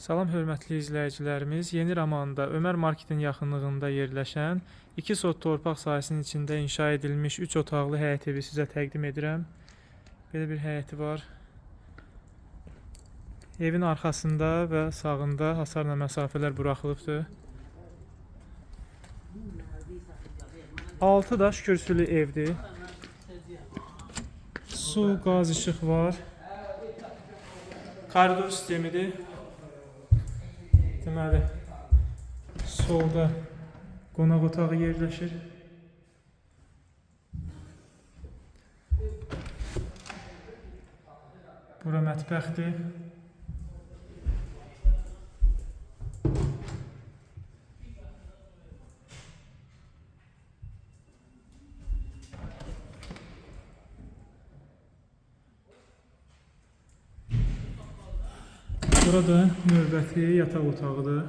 Salam hörmətli izləyicilərimiz, Yeni Ramanda Ömər Marketin yaxınlığında yerləşən 2 sot torpaq sahəsinin içində inşa edilmiş 3 otaqlı həyət evi sizə təqdim edirəm. Belə bir həyəti var. Evin arxasında və sağında hasarla məsafələr buraxılıbdır. 6 daş kürsülü evdir. Su, qaz, işıq var. Koridor sistemidir. Deməli, solda qonaq otağı yerləşir. Bura mətbəxdir. Burada növbəti yataq otağıdır.